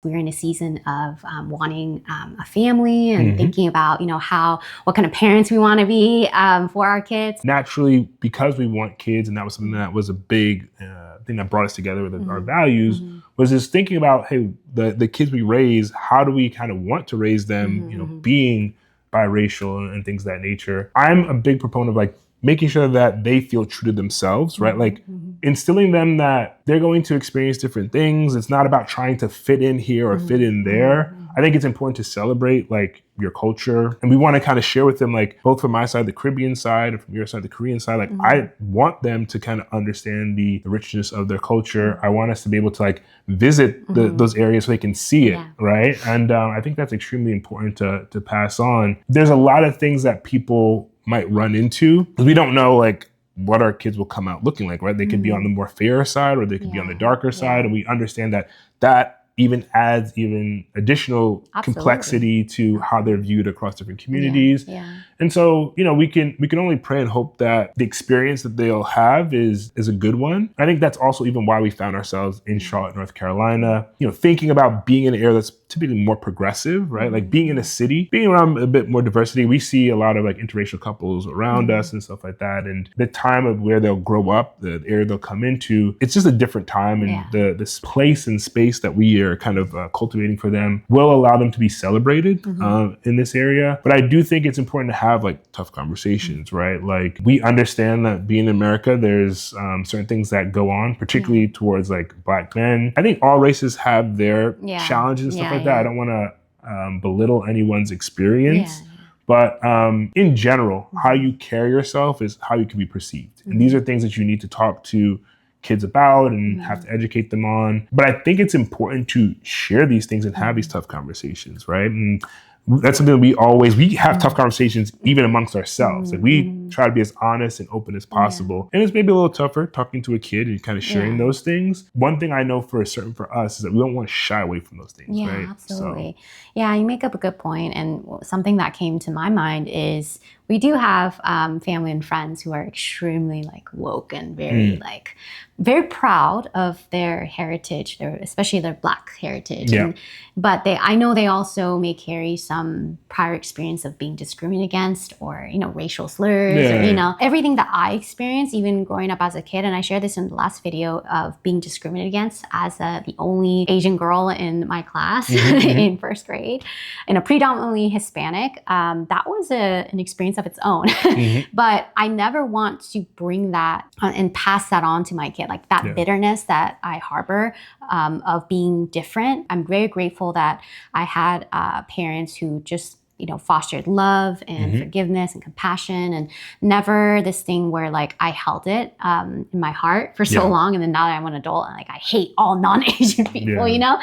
We're in a season of wanting a family and thinking about, what kind of parents we want to be for our kids. Naturally, because we want kids, and that was something that was a big thing that brought us together with our values, was just thinking about, hey, the kids we raise, how do we kind of want to raise them, being biracial and things of that nature. I'm a big proponent of like making sure that they feel true to themselves, right? Like instilling them that they're going to experience different things. It's not about trying to fit in here or fit in there. I think it's important to celebrate like your culture. And we want to kind of share with them, like both from my side, the Caribbean side, and from your side, the Korean side, like I want them to kind of understand the richness of their culture. I want us to be able to like visit those areas so they can see it, right? And I think that's extremely important to pass on. There's a lot of things that people might run into because we don't know like what our kids will come out looking like, right? They could be on the more fairer side or they could be on the darker side. And we understand that even adds even additional complexity to how they're viewed across different communities. And so, we can only pray and hope that the experience that they'll have is a good one. I think that's also even why we found ourselves in Charlotte, North Carolina, thinking about being in an area that's typically more progressive, right? Like being in a city, being around a bit more diversity, we see a lot of like interracial couples around us and stuff like that. And the time of where they'll grow up, the area they'll come into, it's just a different time. And this place and space that we are kind of cultivating for them will allow them to be celebrated in this area. But I do think it's important to have like tough conversations, right? Like we understand that being in America, there's certain things that go on, particularly towards like Black men. I think all races have their challenges and stuff like that. I don't want to belittle anyone's experience. But in general, how you carry yourself is how you can be perceived. And these are things that you need to talk to kids about and have to educate them on. But I think it's important to share these things and have these tough conversations, right? And that's something that we have tough conversations even amongst ourselves. Like we try to be as honest and open as possible. And it's maybe a little tougher talking to a kid and kind of sharing those things. One thing I know for certain for us is that we don't want to shy away from those things, right? Absolutely. So. Yeah, you make up a good point. And something that came to my mind is we do have family and friends who are extremely like woke and very proud of their heritage, especially their Black heritage. But I know they also may carry some prior experience of being discriminated against or, racial slurs or, everything that I experienced even growing up as a kid. And I shared this in the last video of being discriminated against as the only Asian girl in my class in first grade in a predominantly Hispanic. That was an experience of its own. But I never want to bring that and pass that on to my kid, like that bitterness that I harbor of being different. I'm very grateful that I had parents who just fostered love and forgiveness and compassion, and never this thing where like I held it in my heart for so long, and then now that I'm an adult, and like I hate all non-Asian people,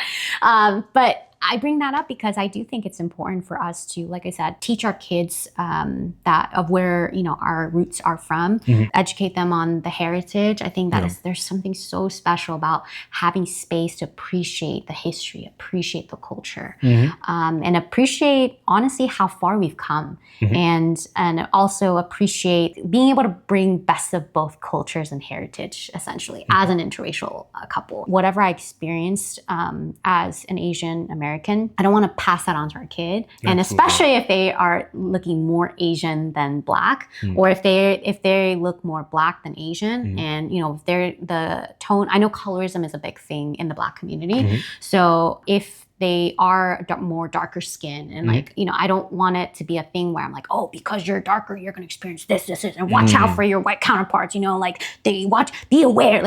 but I bring that up because I do think it's important for us to, like I said, teach our kids that of where our roots are from, educate them on the heritage. I think that there's something so special about having space to appreciate the history, appreciate the culture, and appreciate honestly how far we've come, and also appreciate being able to bring best of both cultures and heritage, essentially, as an interracial couple. Whatever I experienced as an Asian American, I don't want to pass that on to our kid. And especially if they are looking more Asian than Black, or if they look more Black than Asian, and if they're the tone, I know colorism is a big thing in the Black community. So if they are more darker skin and I don't want it to be a thing where I'm like, oh, because you're darker, you're going to experience this, and watch out for your white counterparts, be aware,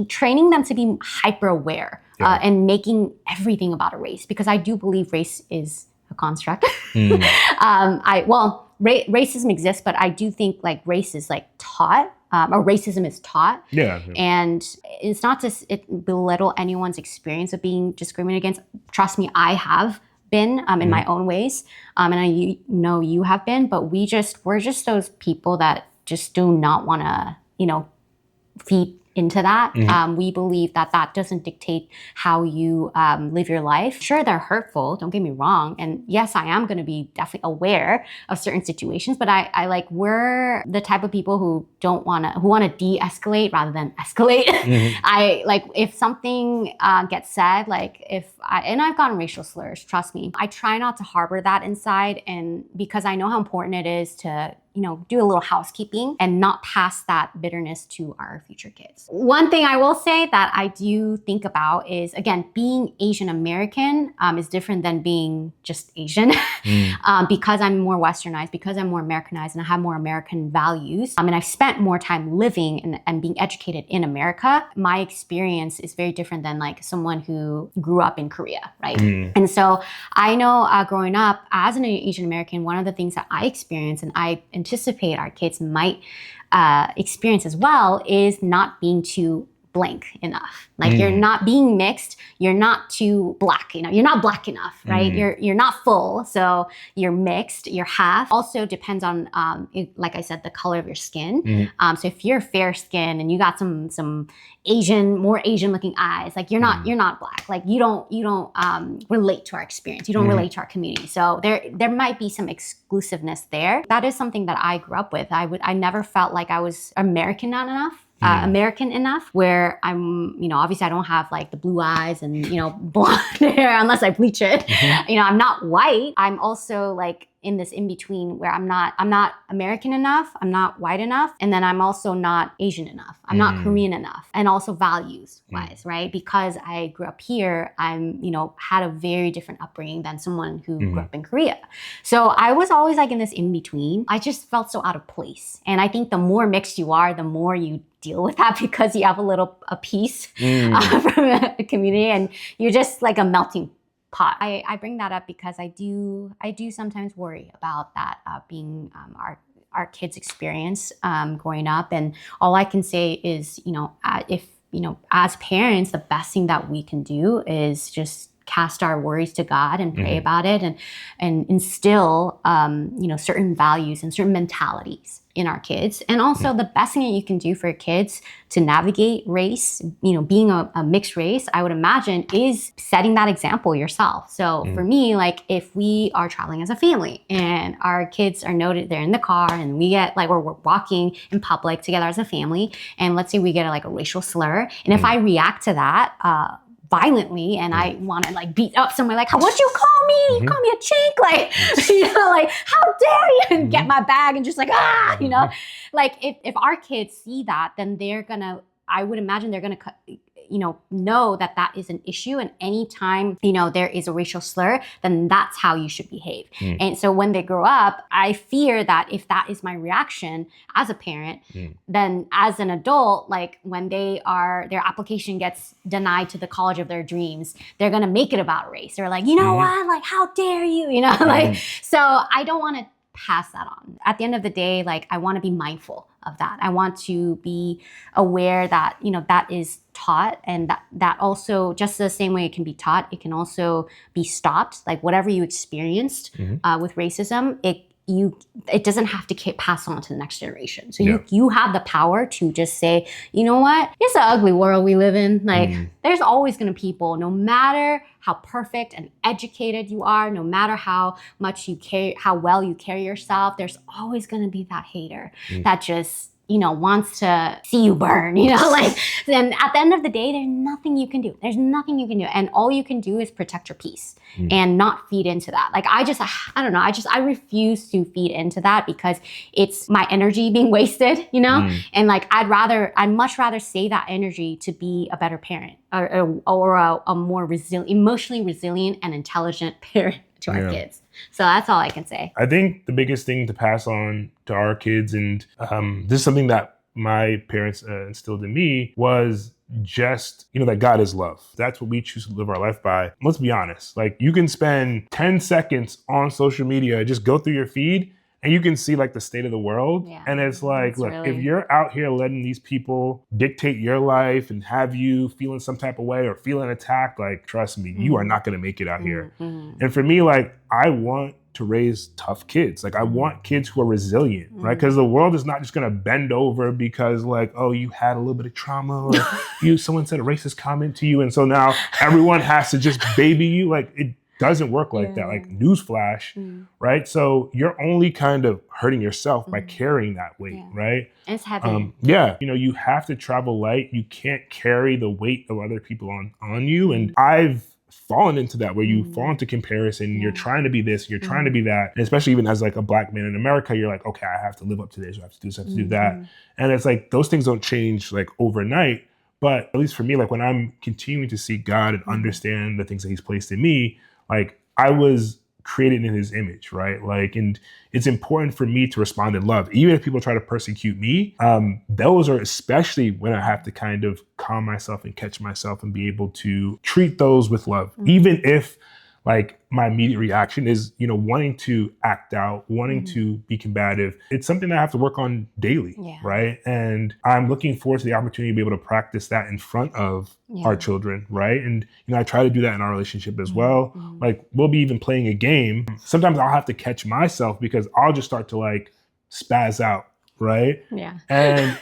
training them to be hyper aware and making everything about a race, because I do believe race is a construct. Racism exists, but I do think like race is like taught. Or racism is taught. And it's not to belittle anyone's experience of being discriminated against. Trust me, I have been in my own ways. And I know you have been, but we're just those people that just do not want to, feed into that. We believe that that doesn't dictate how you live your life. Sure, they're hurtful, don't get me wrong. And yes, I am going to be definitely aware of certain situations, but I like, we're the type of people who want to de-escalate rather than escalate. I like, if something gets said, like and I've gotten racial slurs, trust me, I try not to harbor that inside, and because I know how important it is to do a little housekeeping and not pass that bitterness to our future kids. One thing I will say that I do think about is, again, being Asian American is different than being just Asian. Because I'm more westernized, because I'm more Americanized, and I have more American values, and I've spent more time living and being educated in America, my experience is very different than like someone who grew up in Korea, right? And so I know growing up as an Asian American, one of the things that I experienced, and I anticipate our kids might experience as well, is not being too blank enough. Like you're not being mixed, you're not too black, you're not black enough, right? You're not full, so you're mixed, you're half. Also depends on, like I said, the color of your skin. So if you're fair skin and you got some more Asian looking eyes, like you're not black. Like you don't relate to our experience. You don't relate to our community. So there might be some exclusiveness there. That is something that I grew up with. I never felt like I was American enough, where I'm, obviously I don't have like the blue eyes and, blonde hair unless I bleach it. I'm not white. I'm also like in this in between where I'm not American enough, I'm not white enough, and then I'm also not Asian enough. I'm not Korean enough. And also values wise, right? Because I grew up here, I'm, had a very different upbringing than someone who grew up in Korea. So I was always like in this in between. I just felt so out of place. And I think the more mixed you are, the more you deal with that, because you have a piece from a community, and you're just like a melting pot. I bring that up because I do sometimes worry about that being our kids' experience growing up. And all I can say is, if as parents, the best thing that we can do is just cast our worries to God and pray about it, and instill certain values and certain mentalities in our kids. And also the best thing that you can do for kids to navigate race, being a mixed race, I would imagine, is setting that example yourself. So for me, like if we are traveling as a family and our kids are noted, they're in the car and we get like, we're walking in public together as a family, and let's say we get like a racial slur. And if I react to that, violently, and I want to like beat up someone, like, what you call me? You call me a chink? Like, like, how dare you? And get my bag and just like, like if our kids see that, then I would imagine they're gonna know that that is an issue. And anytime, there is a racial slur, then that's how you should behave. And so when they grow up, I fear that if that is my reaction as a parent, then as an adult, like when their application gets denied to the college of their dreams, they're going to make it about race. They're like, what? Like, how dare you? Like, so I don't want to pass that on. At the end of the day, like I want to be mindful of that. I want to be aware that, that is taught, and that also, just the same way it can be taught, it can also be stopped. Like whatever you experienced with racism, it doesn't have to pass on to the next generation. So you have the power to just say, you know what? It's an ugly world we live in. Like there's always going to be people, no matter how perfect and educated you are, no matter how much how well you carry yourself, there's always going to be that hater that just wants to see you burn, like, then at the end of the day, there's nothing you can do. And all you can do is protect your peace and not feed into that. Like, I don't know. I refuse to feed into that because it's my energy being wasted, and like, I'd much rather save that energy to be a better parent or a more emotionally resilient and intelligent parent to our kids. So that's all I can say. I think the biggest thing to pass on to our kids, and this is something that my parents instilled in me, was just, that God is love. That's what we choose to live our life by. Let's be honest. Like, you can spend 10 seconds on social media, just go through your feed, and you can see like the state of the world. Yeah, and it's like, look, if you're out here letting these people dictate your life and have you feeling some type of way or feeling attacked, like, trust me, you are not going to make it out here. And for me, like, I want to raise tough kids. Like I want kids who are resilient, right? Because the world is not just gonna bend over because like, oh, you had a little bit of trauma or someone said a racist comment to you. And so now everyone has to just baby you. Like it doesn't work like that. Like newsflash, right? So you're only kind of hurting yourself by carrying that weight, right? And it's heavy. You have to travel light. You can't carry the weight of other people on you. And I've fallen into that where you fall into comparison. You're trying to be this, you're trying to be that. And especially even as like a Black man in America, you're like, okay, I have to live up to this, I have to do this, I have to do that. And it's like, those things don't change like overnight. But at least for me, like when I'm continuing to seek God and understand the things that he's placed in me, like I was created in his image, right? Like, and it's important for me to respond in love. Even if people try to persecute me, those are especially when I have to kind of calm myself and catch myself and be able to treat those with love. Even if like my immediate reaction is, wanting to act out, wanting to be combative. It's something that I have to work on daily, right? And I'm looking forward to the opportunity to be able to practice that in front of our children, right? And, I try to do that in our relationship as well. Like we'll be even playing a game. Sometimes I'll have to catch myself because I'll just start to like spaz out. Right. Yeah. And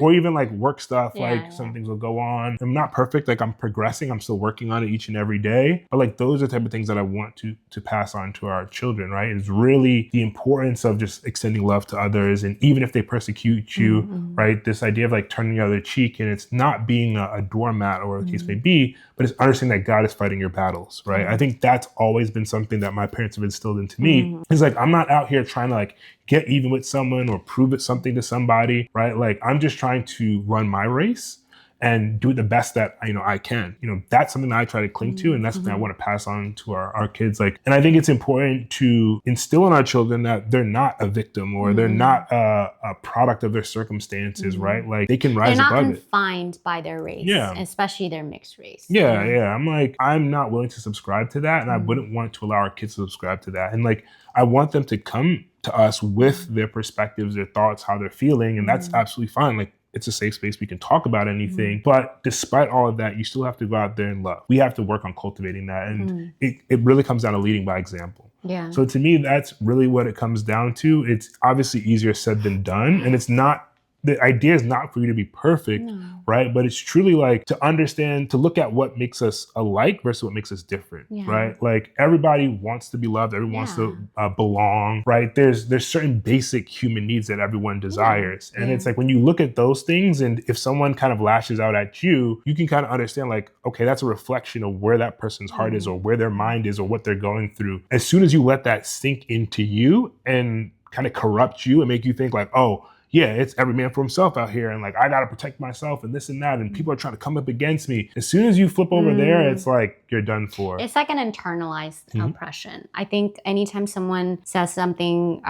or even like work stuff, some things will go on. I'm not perfect. Like I'm progressing. I'm still working on it each and every day. But like those are the type of things that I want to pass on to our children. Right. It's really the importance of just extending love to others. And even if they persecute you, right. This idea of like turning the other cheek, and it's not being a doormat or what the case may be, but it's understanding that God is fighting your battles. Right. I think that's always been something that my parents have instilled into me. It's like, I'm not out here trying to like get even with someone or prove it something to somebody, right? Like I'm just trying to run my race and do the best that I can. That's something that I try to cling to, and that's something I want to pass on to our kids. Like, and I think it's important to instill in our children that they're not a victim or they're not a product of their circumstances, right? Like they can rise above it. They're not confined by their race, especially their mixed race. I'm like, I'm not willing to subscribe to that, and I wouldn't want to allow our kids to subscribe to that. And like, I want them to come to us with their perspectives, their thoughts, how they're feeling, and that's absolutely fine. Like, it's a safe space. We can talk about anything. But despite all of that, you still have to go out there and love. We have to work on cultivating that. And it really comes down to leading by example. Yeah. So to me, that's really what it comes down to. It's obviously easier said than done. And it's not, the idea is not for you to be perfect, right? But it's truly like to understand, to look at what makes us alike versus what makes us different, right? Like everybody wants to be loved, everyone wants to belong, right? There's certain basic human needs that everyone desires. And it's like when you look at those things, and if someone kind of lashes out at you, you can kind of understand like, okay, that's a reflection of where that person's heart is or where their mind is or what they're going through. As soon as you let that sink into you and kind of corrupt you and make you think like, oh, yeah, it's every man for himself out here. And like, I got to protect myself and this and that. And people are trying to come up against me. As soon as you flip over there, it's like, you're done for. It's like an internalized oppression. I think anytime someone says something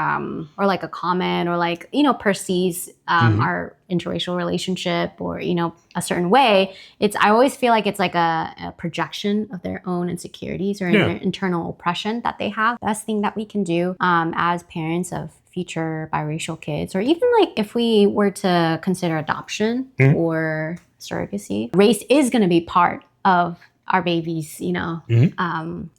or like a comment or like, perceives our interracial relationship or, a certain way, I always feel like it's like a projection of their own insecurities or their internal oppression that they have. Best thing that we can do as parents of future biracial kids, or even like if we were to consider adoption or surrogacy, race is going to be part of our baby's,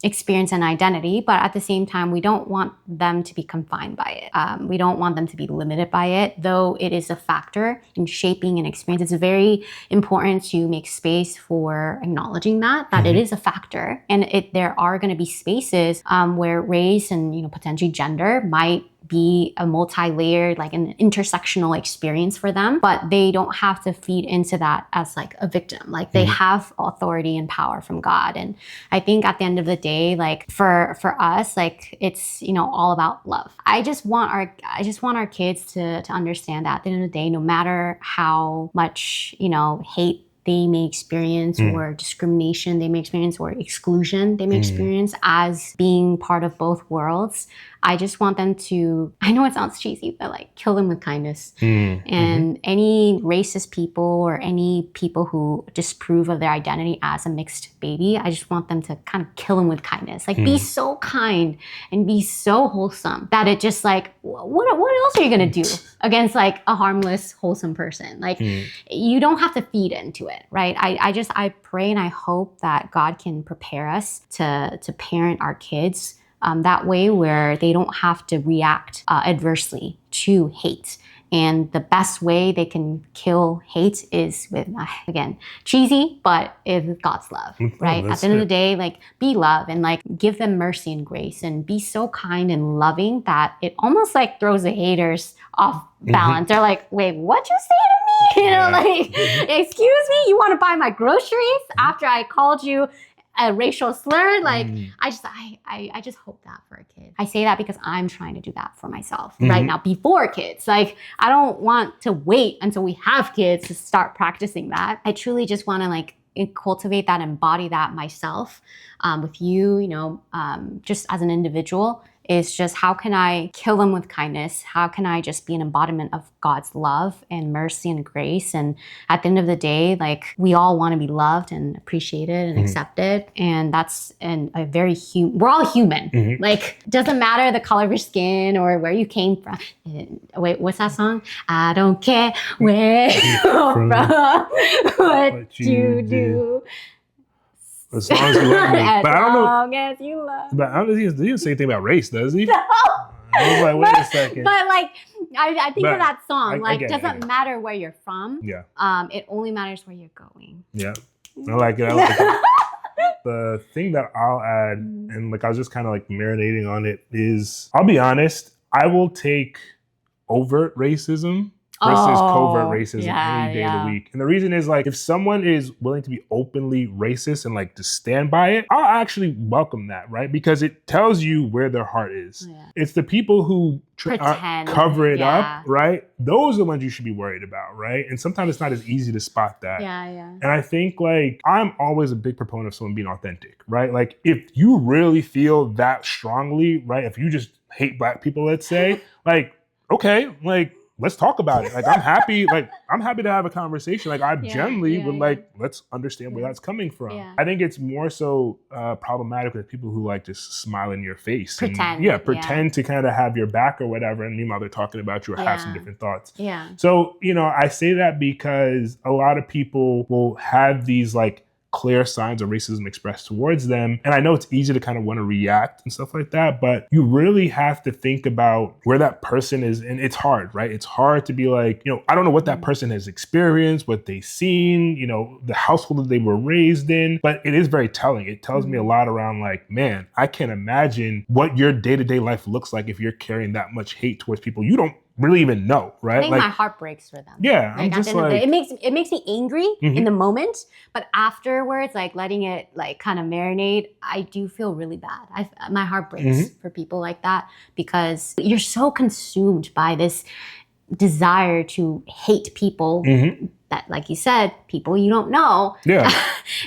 experience and identity. But at the same time, we don't want them to be confined by it. We don't want them to be limited by it, though it is a factor in shaping an experience. It's very important to make space for acknowledging that it is a factor. And there are going to be spaces where race and, potentially gender might be a multi-layered, like an intersectional experience for them, but they don't have to feed into that as like a victim. Like they have authority and power from God. And I think at the end of the day, like for us, like it's, all about love. I just want our kids to understand that at the end of the day, no matter how much, hate they may experience or discrimination they may experience or exclusion they may experience as being part of both worlds, I just want them to, I know it sounds cheesy, but like kill them with kindness. And any racist people or any people who disprove of their identity as a mixed baby, I just want them to kind of kill them with kindness. Like be so kind and be so wholesome that it just like, what else are you going to do against like a harmless, wholesome person? Like you don't have to feed into it, right? I pray and I hope that God can prepare us to parent our kids that way where they don't have to react adversely to hate. And the best way they can kill hate is with, again, cheesy, but with God's love, right? At the end of the day, like, be love and like give them mercy and grace and be so kind and loving that it almost like throws the haters off balance. They're like, wait, what'd you say to me? You know, like, excuse me, you want to buy my groceries after I called you a racial slur? Like, I just hope that for a kid. I say that because I'm trying to do that for myself right now before kids. Like, I don't want to wait until we have kids to start practicing that. I truly just want to like cultivate that, embody that myself with you, you know, just as an individual. Is just how can I kill them with kindness? How can I just be an embodiment of God's love and mercy and grace? And at the end of the day, like, we all want to be loved and appreciated and accepted. And that's a very we're all human. Like, doesn't matter the color of your skin or where you came from. Wait, what's that song? I don't care where you're from, what you do. As long as you love me. As but I don't know. long as you love me. But I don't know, he didn't say anything about race, does he? No. I was like, wait a second. But like, I think of that song. I like, doesn't matter where you're from. Yeah. It only matters where you're going. Yeah. I like it. I like it. The thing that I'll add, and like I was just kind of like marinating on it, is I'll be honest, I will take overt racism versus covert racism any day of the week. And the reason is, like, if someone is willing to be openly racist and like to stand by it, I'll actually welcome that, right? Because it tells you where their heart is. It's the people who pretend, cover it up, right? Those are the ones you should be worried about, right? And sometimes it's not as easy to spot that. And I think, like, I'm always a big proponent of someone being authentic, right? Like, if you really feel that strongly, right? If you just hate Black people, let's say, like, okay, like, let's talk about it. Like, I'm happy to have a conversation. Like, I generally would like, let's understand where that's coming from. I think it's more so problematic with people who like just smile in your face. Pretend. And, pretend to kind of have your back or whatever. And meanwhile, they're talking about you or have some different thoughts. So, you know, I say that because a lot of people will have these like clear signs of racism expressed towards them. And I know it's easy to kind of want to react and stuff like that, but you really have to think about where that person is. And it's hard, right? It's hard to be like, you know, I don't know what that person has experienced, what they've seen, you know, the household that they were raised in, but it is very telling. It tells me a lot around like, man, I can't imagine what your day-to-day life looks like if you're carrying that much hate towards people you don't really even know, right? I think like, my heart breaks for them. Yeah, like, I'm just at the end like, of the day, it makes me angry in the moment, but afterwards, like letting it like kind of marinate, I do feel really bad. My heart breaks for people like that because you're so consumed by this desire to hate people that, like you said, people you don't know,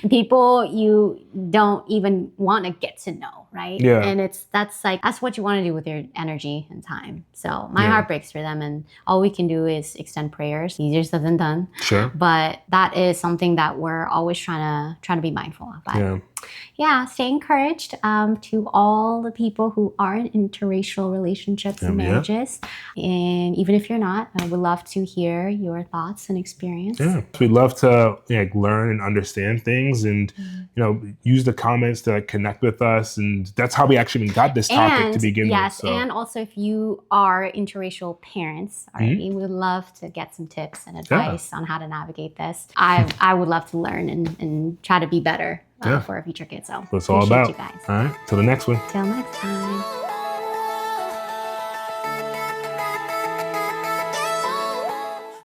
people you don't even want to get to know, right? And that's what you want to do with your energy and time. So my heart breaks for them, and all we can do is extend prayers. Easier said than done. But that is something that we're always trying to be mindful of. But stay encouraged to all the people who are in interracial relationships and marriages. And even if you're not, I would love to hear your thoughts and experience. We'd love to learn and understand things, and you know, use the comments to connect with us, and that's how we actually even got this topic to begin with. So. And also, if you are interracial parents already, we would love to get some tips and advice on how to navigate this. I would love to learn and try to be better for our future kids. So that's all about. You guys. All right, till the next one. Till next time.